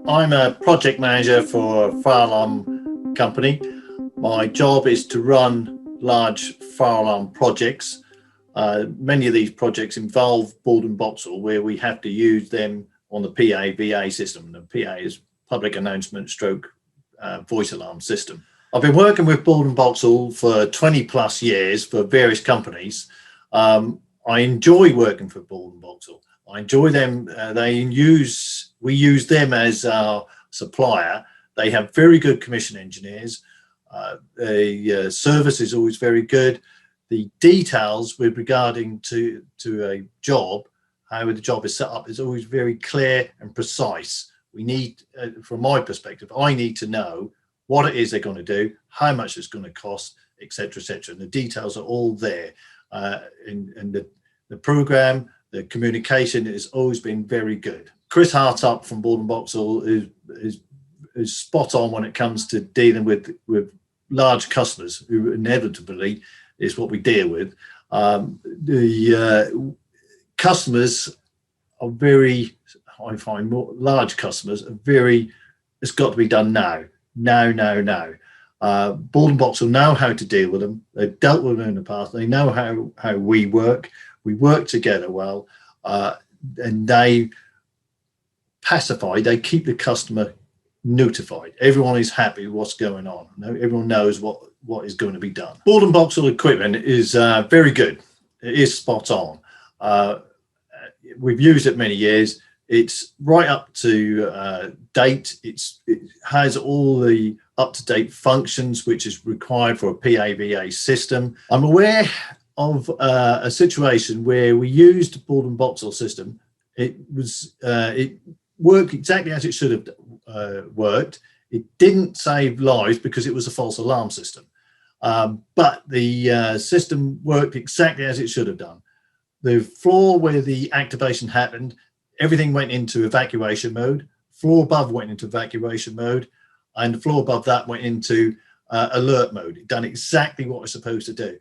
I'm a project manager for a fire alarm company. My job is to run large fire alarm projects. Many of these projects involve Baldwin Boxall, where we have to use them on the PA/VA system. The PA is public announcement stroke voice alarm system. I've been working with Baldwin Boxall for 20 plus years for various companies. I enjoy working for Baldwin Boxall. I enjoy them. We use them as our supplier. They have very good commission engineers. The service is always very good. The details with regarding to a job, how the job is set up, is always very clear and precise. We need, from my perspective, I need to know what it is they're going to do, how much it's going to cost, etc., etc. And the details are all there. And the program, the communication has always been very good. Chris Hart up from Baldwin Boxall is spot on when it comes to dealing with large customers, who inevitably is what we deal with. The customers are very, I find more large customers are very, it's got to be done now. Baldwin Boxall know how to deal with them. They've dealt with them in the past. They know how we work. We work together well, and they keep the customer notified. Everyone is happy with what's going on. Everyone knows what is going to be done. Baldwin Boxall equipment is very good. It is spot on. We've used it many years. It's right up to date. It has all the up-to-date functions which is required for a PA/VA system. I'm aware of a situation where we used Baldwin Boxall system. It worked exactly as it should have worked. It didn't save lives because it was a false alarm system, but the system worked exactly as it should have done. The floor where the activation happened, everything went into evacuation mode. Floor above went into evacuation mode, and the floor above that went into alert mode. It done exactly what it's supposed to do.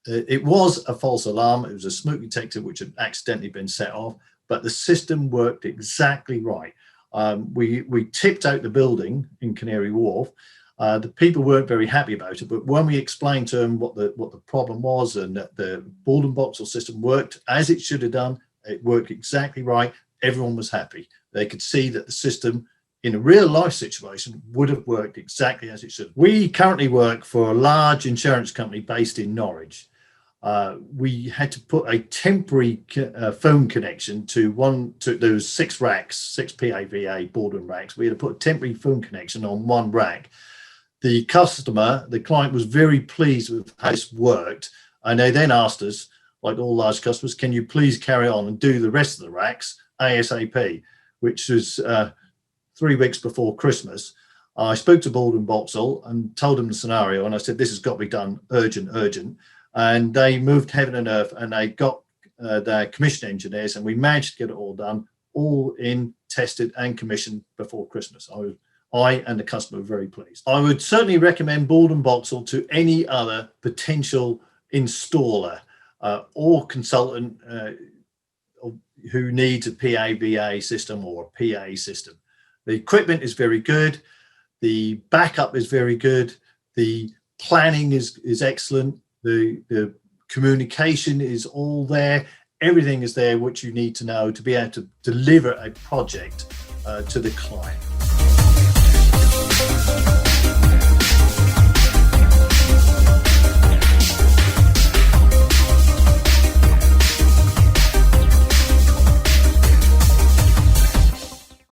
It was a false alarm. It was a smoke detector which had accidentally been set off, but the system worked exactly right. We tipped out the building in Canary Wharf. The people weren't very happy about it, but when we explained to them what the problem was, and that the Baldwin Boxall system worked as it should have done, it worked exactly right, everyone was happy. They could see that the system in a real life situation would have worked exactly as it should. We currently work for a large insurance company based in Norwich. We had to put a temporary phone connection to those 6 racks, 6 PA/VA Baldwin racks. We had to put a temporary phone connection on one rack. The client was very pleased with how this worked, and they then asked us, like all large customers, can you please carry on and do the rest of the racks ASAP, which was 3 weeks before Christmas. I spoke to Baldwin Boxall and told them the scenario, and I said, this has got to be done urgent. And they moved heaven and earth, and they got their commission engineers, and we managed to get it all done, all in, tested and commissioned before Christmas. I and the customer were very pleased. I would certainly recommend Baldwin Boxall to any other potential installer or consultant who needs a PA/VA system or a PA system. The equipment is very good. The backup is very good. The planning is excellent. The communication is all there. Everything is there which you need to know to be able to deliver a project to the client.